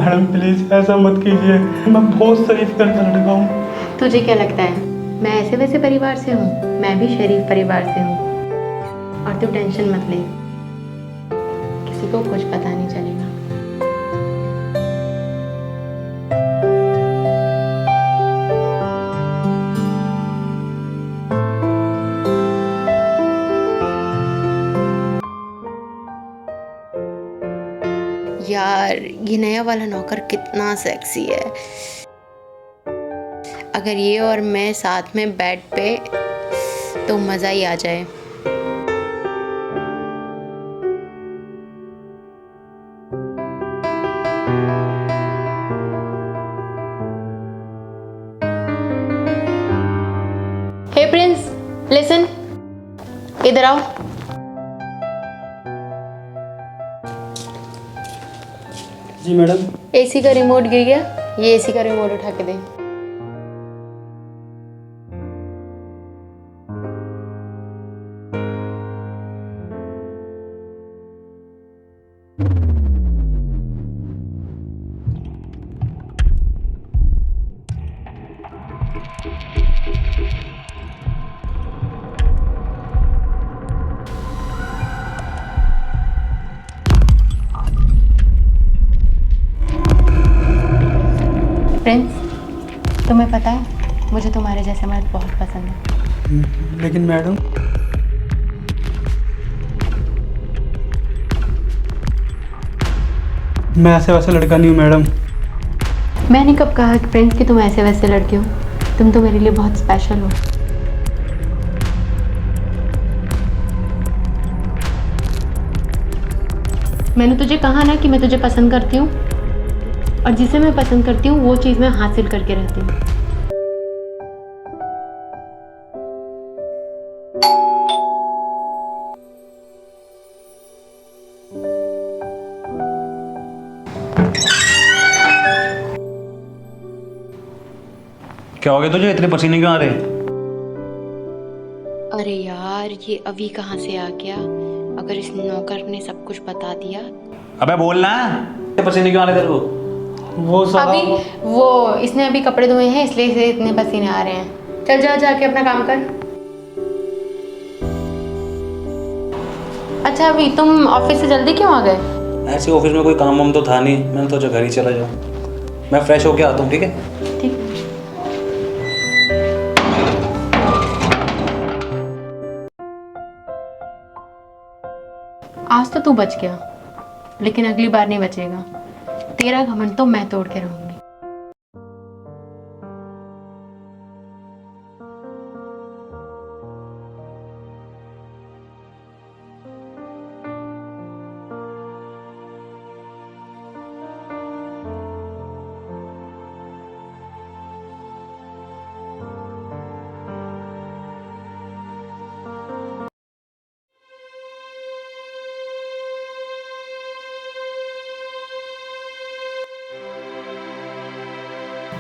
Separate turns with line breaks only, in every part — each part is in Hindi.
मैडम प्लीज ऐसा मत कीजिए, मैं बहुत शरीफ घर का लड़का हूँ।
तुझे क्या लगता है मैं ऐसे वैसे परिवार से हूँ? मैं भी शरीफ परिवार से हूँ। और तू टेंशन मत ले, किसी को कुछ पता नहीं चलेगा। यार ये नया वाला नौकर कितना सेक्सी है। अगर ये और मैं साथ में बेड पे तो मज़ा ही आ जाए। हे प्रिंस, लिसन, इधर आओ।
जी मैडम।
एसी का रिमोट गिर गया, ये एसी का रिमोट उठा के दे। प्रिंस, तुम्हें पता है मुझे तुम्हारे जैसे मर्द बहुत पसंद है।
लेकिन मैडम, मैं ऐसे वैसे लड़का नहीं हूँ मैडम।
मैंने कब कहा कि प्रिंस कि तुम ऐसे वैसे लड़के हो? तुम तो मेरे लिए बहुत स्पेशल हो। मैंने तुझे कहा ना कि मैं तुझे पसंद करती हूँ, और जिसे मैं पसंद करती हूँ वो चीज़ मैं हासिल करके रहती हूँ।
क्या हो गया तुझे? इतने पसीने क्यों आ रहे?
अरे यार ये अभी कहाँ से आ गया? अगर इस नौकर ने सब कुछ बता दिया।
अबे बोलना, इतने पसीने क्यों आ रहे तेरे को?
वो साहब,
अभी वो इसने अभी कपड़े धोए हैं इसलिए इसे इतने पसीने आ रहे हैं। चल जा जाके अपना काम कर। अच्छा अभी तुम ऑफिस से जल्दी क्यों आ गए?
ऐसे ऑफिस में कोई काम वाम तो था नहीं, मैंने सोचा घर ही चला जाऊँ। मैं फ्रेश होके आता हूँ, ठीक है?
ठीक। आज तो तू बच गया, लेकिन अगली बार नहीं बचेगा। तेरा घमंड तो मैं तोड़ के रहूंगी।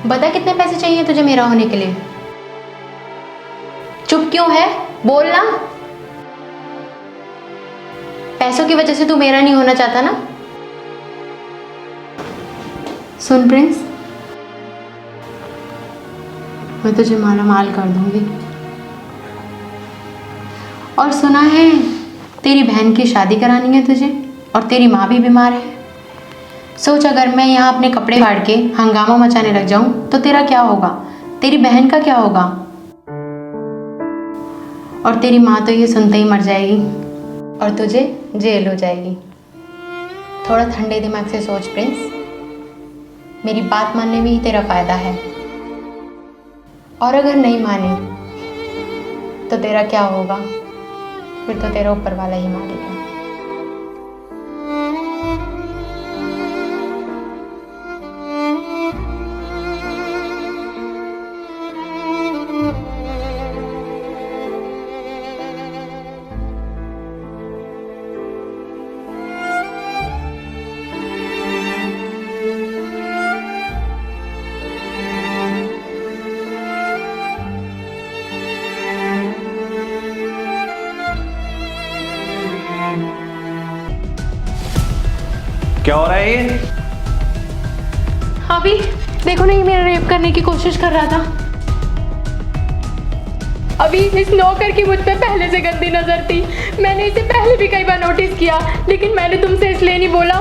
बता कितने पैसे चाहिए तुझे मेरा होने के लिए? चुप क्यों है? बोलना। पैसों की वजह से तू मेरा नहीं होना चाहता ना? सुन प्रिंस, मैं तुझे माला माल कर दूंगी। और सुना है तेरी बहन की शादी करानी है तुझे, और तेरी माँ भी बीमार है। सोच अगर मैं यहाँ अपने कपड़े फाड़ के हंगामा मचाने लग जाऊं तो तेरा क्या होगा? तेरी बहन का क्या होगा? और तेरी माँ तो ये सुनते ही मर जाएगी और तुझे जेल हो जाएगी। थोड़ा ठंडे दिमाग से सोच प्रिंस, मेरी बात मानने में ही तेरा फायदा है। और अगर नहीं माने तो तेरा क्या होगा? फिर तो तेरा ऊपर वाला ही मालिक है।
क्या हो रहा है ये?
अभी देखो ना, ये मेरा रेप करने की कोशिश कर रहा था। अभी इस नौकर की मुझ पे पहले से गंदी नजर थी। मैंने इसे पहले भी कई बार नोटिस किया, लेकिन मैंने तुमसे इसलिए नहीं बोला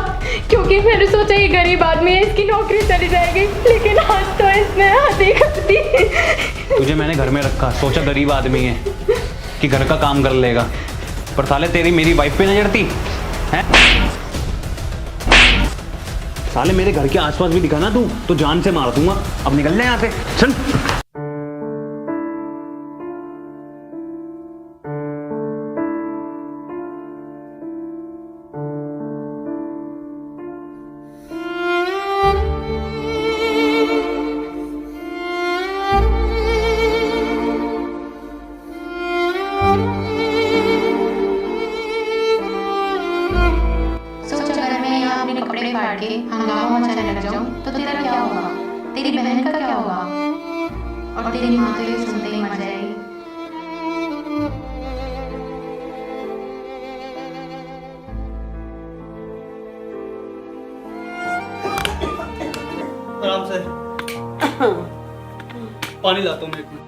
क्योंकि मैंने सोचा ये गरीब आदमी है, इसकी नौकरी चली जाएगी। लेकिन आज तो इसने हदी कर दी।
तुझे मैंने घर में रखा, सोचा गरीब आदमी है कि घर का काम कर लेगा, पर साले तेरी मेरी वाइफ पे नजर थी हैं? साले मेरे घर के आसपास भी दिखा ना तू तो जान से मार दूंगा। अब निकल ले यहाँ से, चल।
सोच अगर मैं यहाँ अपने कपड़े फाड़ के हंगामा मचाने लग जाऊँ तो तेरा क्या होगा, तेरी बहन का क्या होगा, और तेरी माँ तो ये सुनते ही मर जाएगी।
आराम से। पानी लाता हूँ मैं एक मिनट।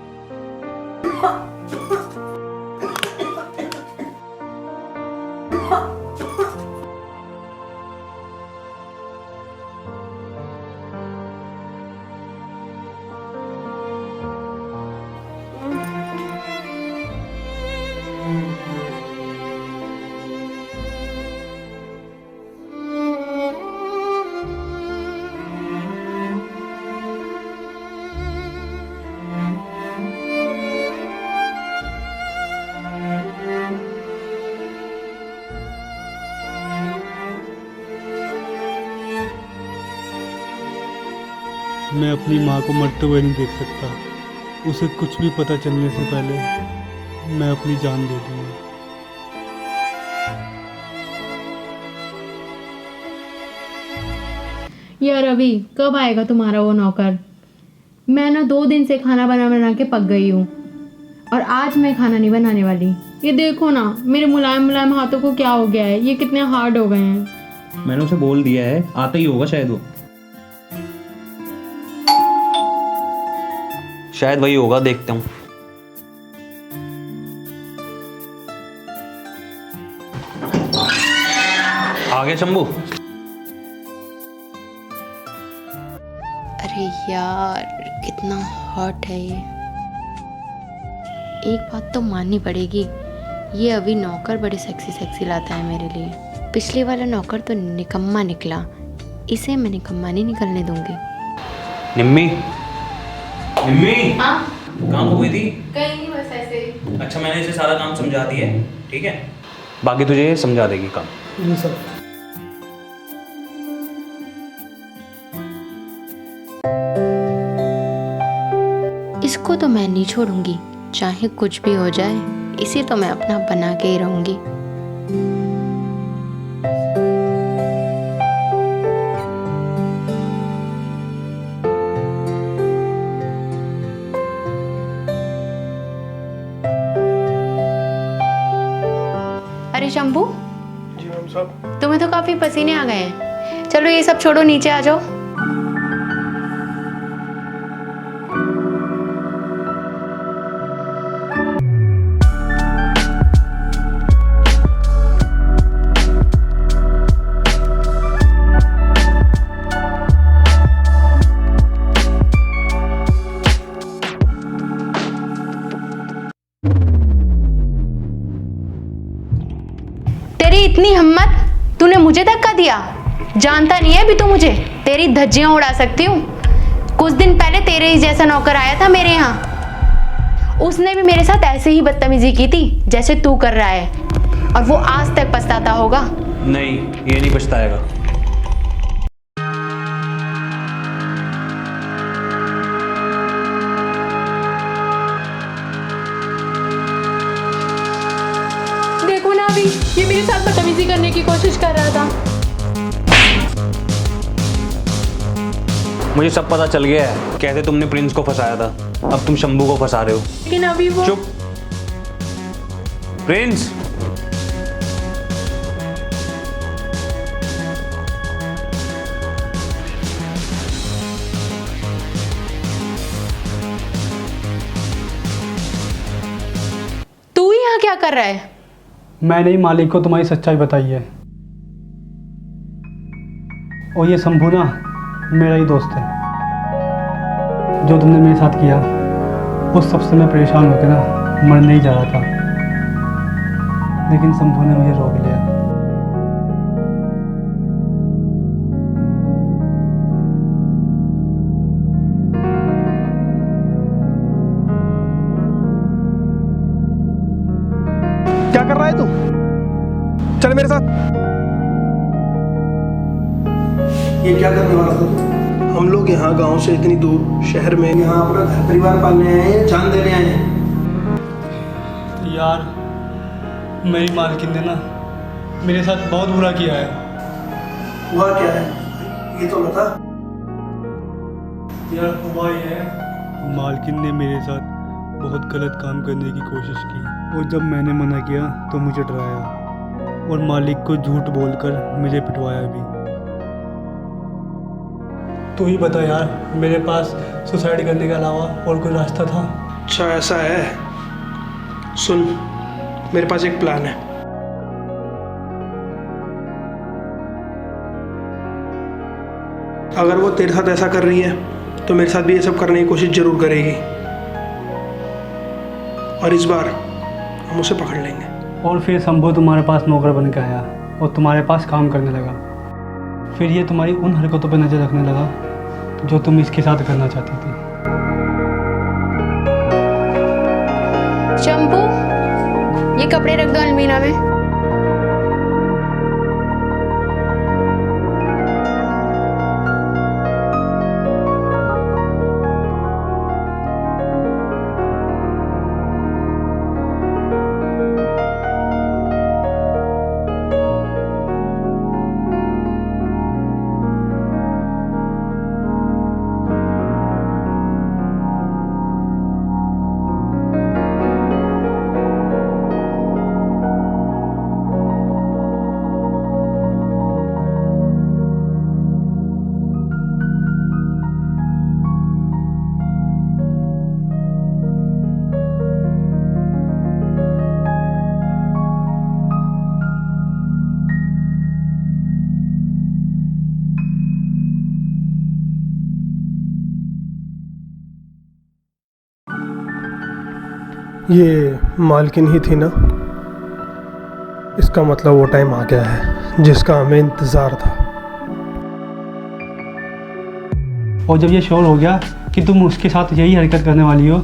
मैं अपनी माँ को मरते हुए नहीं देख सकता। उसे कुछ भी पता चलने से पहले मैं अपनी जान दे दूँगा।
यार अभी कब आएगा तुम्हारा वो नौकर? मैं ना 2 दिन से खाना बना बना के पक गई हूँ, और आज मैं खाना नहीं बनाने वाली। ये देखो ना मेरे मुलायम मुलायम हाथों को क्या हो गया है, ये कितने हार्ड हो गए हैं।
मैंने उसे बोल दिया है, आता ही होगा शायद वो। शायद वही होगा, देखते हूँ। आ गया शंभू।
अरे यार कितना हॉट है ये। एक बात तो माननी पड़ेगी, ये अभी नौकर बड़े सेक्सी सेक्सी लाता है मेरे लिए। पिछले वाला नौकर तो निकम्मा निकला, इसे मैं निकम्मा नहीं निकलने दूंगी।
निम्मी, निम्मी,
हाँ
काम हो गई थी?
कहीं नहीं, बस ऐसे ही।
अच्छा, मैंने इसे सारा काम समझा दिया है, ठीक है? बाकी तुझे ये समझा देगी काम।
जी सर।
इसको तो मैं नहीं छोड़ूंगी, चाहे कुछ भी हो जाए, इसे तो मैं अपना बना के ही रहूंगी। अरे शंभू,
जी मैम साहब।
तुम्हें तो काफी पसीने आ गए हैं। चलो ये सब छोड़ो, नीचे आ जाओ। तेरी इतनी हिम्मत, तूने मुझे धक्का दिया? जानता नहीं है अभी तू मुझे? तेरी धज्जियां उड़ा सकती हूँ। कुछ दिन पहले तेरे ही जैसा नौकर आया था मेरे यहाँ, उसने भी मेरे साथ ऐसे ही बदतमीजी की थी जैसे तू कर रहा है, और वो आज तक पछताता होगा।
नहीं, ये नहीं पछताएगा।
देखो ना अभी, ये मेरे साथ बदतमीजी करने की कोशिश कर रहा था।
मुझे सब पता चल गया है, कैसे तुमने प्रिंस को फंसाया था। अब तुम शंभू को फंसा रहे हो।
लेकिन अभी वो
चुप। प्रिंस,
कर रहा है?
मैंने ही मालिक को तुम्हारी सच्चाई बताई है। और ये शंभू ना मेरा ही दोस्त है। जो तुमने मेरे साथ किया उस सबसे मैं परेशान होकर ना मरने ही जा रहा था, लेकिन शंभू ने मुझे रोक लिया।
क्या कर रहा है तू? चल मेरे साथ।
ये क्या करने वाला था तू? हम लोग यहाँ गांव से इतनी दूर शहर में यहाँ अपना घर परिवार पालने आए हैं या जान देने आए हैं?
यार मेरी मालकिन ने ना मेरे साथ बहुत बुरा किया है।
हुआ क्या है ये तो बता।
यार हुआ ये है, मालकिन ने मेरे साथ बहुत गलत काम करने की कोशिश की, और जब मैंने मना किया तो मुझे डराया और मालिक को झूठ बोलकर मुझे पिटवाया भी। तू ही बता यार, मेरे पास सुसाइड करने के अलावा और कोई रास्ता था?
अच्छा ऐसा है, सुन मेरे पास एक प्लान है। अगर वो तेरे साथ ऐसा कर रही है तो मेरे साथ भी ये सब करने की कोशिश जरूर करेगी, और इस बार हम उसे पकड़ लेंगे।
और फिर शंभू तुम्हारे पास नौकर बन के आया और तुम्हारे पास काम करने लगा। फिर ये तुम्हारी उन हरकतों पर नज़र रखने लगा जो तुम इसके साथ करना चाहती थी।
शंभू, ये कपड़े रख दो अलमीरा में।
ये मालकिन ही थी ना? इसका मतलब वो टाइम आ गया है जिसका हमें इंतज़ार था।
और जब ये श्योर हो गया कि तुम उसके साथ यही हरकत करने वाली हो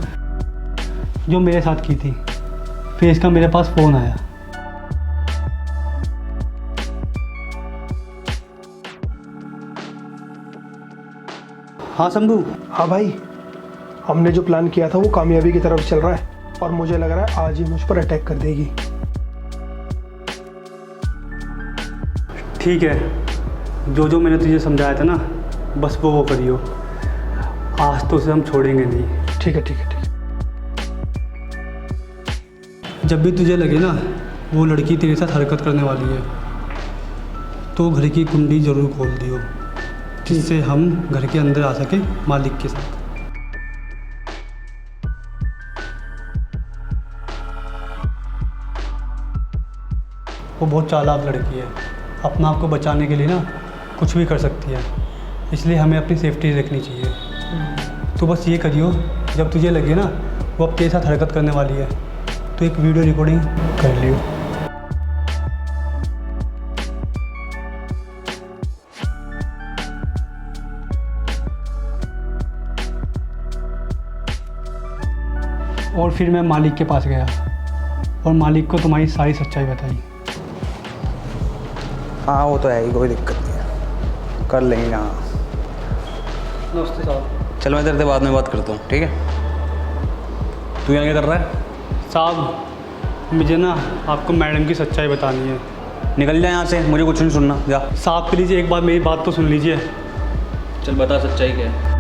जो मेरे साथ की थी, फिर इसका मेरे पास फ़ोन आया। हाँ शंभू।
हाँ भाई, हमने जो प्लान किया था वो कामयाबी की तरफ चल रहा है, और मुझे लग रहा है आज ही मुझ पर अटैक कर देगी।
ठीक है, जो जो मैंने तुझे समझाया था ना, बस वो करियो। आज तो उसे हम छोड़ेंगे नहीं।
ठीक है ठीक है ठीक है।
जब भी तुझे लगे ना वो लड़की तेरे साथ हरकत करने वाली है, तो घर की कुंडी ज़रूर खोल दियो, जिससे हम घर के अंदर आ सके मालिक के साथ। वो बहुत चालाक लड़की है, अपना आप को बचाने के लिए ना कुछ भी कर सकती है, इसलिए हमें अपनी सेफ्टी रखनी चाहिए। तो बस ये करियो, जब तुझे लगे ना वो अब तेरे साथ हरकत करने वाली है, तो एक वीडियो रिकॉर्डिंग कर लियो। और फिर मैं मालिक के पास गया और मालिक को तुम्हारी सारी सच्चाई बताई।
हाँ वो तो है ही, कोई दिक्कत नहीं है, कर लेंगे। हाँ
नमस्ते साहब।
चल मैं तेरे से बाद में बात करता हूँ, ठीक है? तू यहाँ क्या कर रहा है?
साहब मुझे ना आपको मैडम की सच्चाई बतानी है।
निकल जा यहाँ से, मुझे कुछ नहीं सुनना, जा।
साहब प्लीज़ एक बार मेरी बात तो सुन लीजिए।
चल बता सच्चाई क्या है।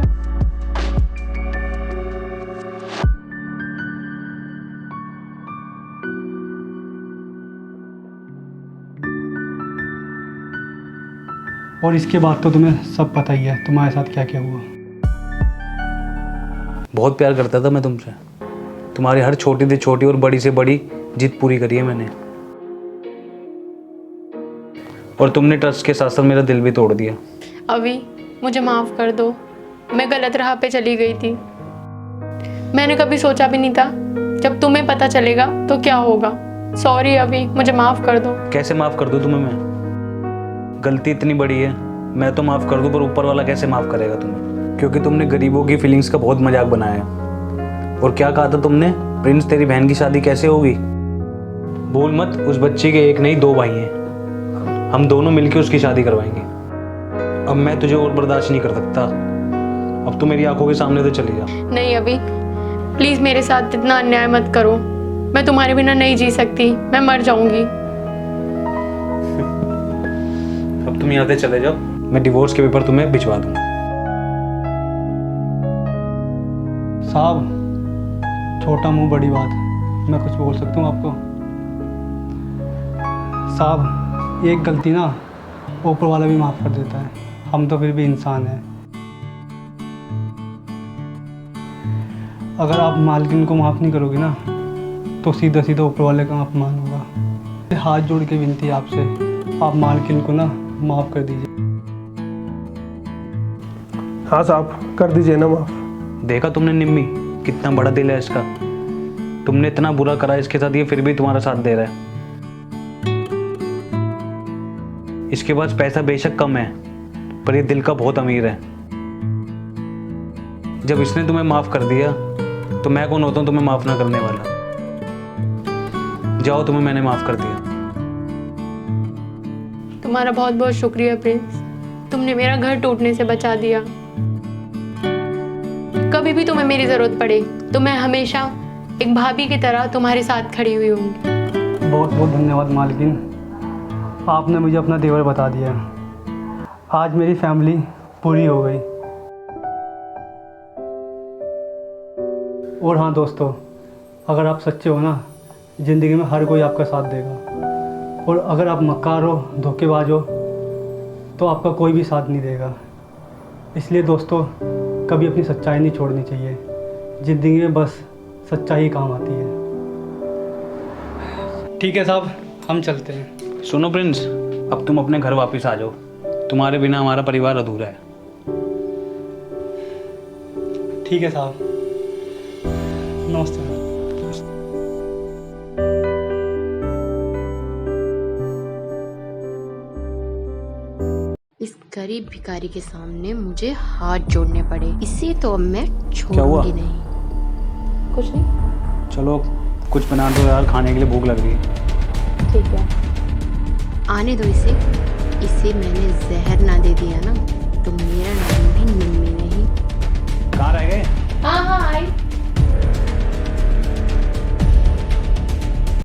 और इसके बाद तो तुम्हें सब पता ही है तुम्हारे साथ क्या क्या हुआ।
बहुत प्यार करता था मैं तुमसे, तुम्हारी हर छोटी से छोटी और बड़ी से बड़ी जिद पूरी करी है मैंने, और तुमने ट्रस्ट के साथ साथ मेरा दिल भी तोड़ दिया।
अभी मुझे माफ़ कर दो, मैं गलत राह पे चली गई थी। मैंने कभी सोचा भी नहीं था जब तुम्हें पता चलेगा तो क्या होगा। सॉरी अभी, मुझे माफ़ कर दो।
कैसे माफ़ कर दूँ तुम्हें मैं? गलती इतनी बड़ी है, मैं तो माफ़ कर दूँ पर ऊपर वाला कैसे माफ़ करेगा तुम्हें? क्योंकि तुमने गरीबों की फीलिंग्स का बहुत मजाक बनाया। और क्या कहा था तुमने, प्रिंस तेरी बहन की शादी कैसे होगी? भूल मत, उस बच्ची के एक नहीं 2 भाई हैं, हम दोनों मिलकर उसकी शादी करवाएंगे। अब मैं तुझे और बर्दाश्त नहीं कर सकता, अब तू मेरी आंखों के सामने से चली जा।
नहीं अभी, प्लीज़ मेरे साथ इतना अन्याय मत करो। मैं तुम्हारे बिना नहीं जी सकती, मैं मर जाऊंगी।
अब तुम यहाँ से चले जाओ, मैं डिवोर्स के पेपर तुम्हें भिजवा दूंगा।
साहब, छोटा मुंह बड़ी बात, मैं कुछ बोल सकता हूँ आपको? साहब, एक गलती ना ऊपर वाला भी माफ़ कर देता है, हम तो फिर भी इंसान हैं। अगर आप मालकिन को माफ़ नहीं करोगे ना तो सीधा सीधा ऊपर वाले का अपमान होगा। हाथ जोड़ के विनती है आपसे, आप मालकिन को ना माफ़ कर दीजिए।
हाँ साहब, कर दीजिए ना माफ़।
देखा तुमने निम्मी, कितना बड़ा दिल है इसका। तुमने इतना बुरा करा इसके साथ, ये फिर भी तुम्हारा साथ दे रहा है। इसके पास पैसा बेशक कम है पर ये दिल का बहुत अमीर है। जब इसने तुम्हें माफ कर दिया तो मैं कौन होता हूँ तुम्हें माफ ना करने वाला? जाओ, तुम्हें मैंने माफ कर दिया।
तुम्हारा बहुत बहुत शुक्रिया प्रिंस, तुमने मेरा घर टूटने से बचा दिया। कभी भी तुम्हें मेरी ज़रूरत पड़े तो मैं हमेशा एक भाभी की तरह तुम्हारे साथ खड़ी हुई होंगी।
बहुत बहुत धन्यवाद मालकिन, आपने मुझे अपना देवर बता दिया। आज मेरी फैमिली पूरी हो गई। और हाँ दोस्तों, अगर आप सच्चे हो ना, ज़िंदगी में हर कोई आपका साथ देगा। और अगर आप मक्कार हो, धोखेबाज हो, तो आपका कोई भी साथ नहीं देगा। इसलिए दोस्तों, कभी अपनी सच्चाई नहीं छोड़नी चाहिए। ज़िंदगी में बस सच्चाई ही काम आती है। ठीक है साहब, हम चलते हैं।
सुनो प्रिंस, अब तुम अपने घर वापस आ जाओ, तुम्हारे बिना हमारा परिवार अधूरा है।
ठीक है साहब, नमस्ते।
इस गरीब भिखारी के सामने मुझे हाथ जोड़ने पड़े, इसे तो अब मैं
क्या हुआ?
छोड़ूंगी नहीं। कुछ नहीं।
चलो कुछ बना दो यार, खाने के लिए भूख लग रही है।
ठीक है, आने दो इसे। इसे मैंने जहर ना दे दिया ना तो मेरा नाम भी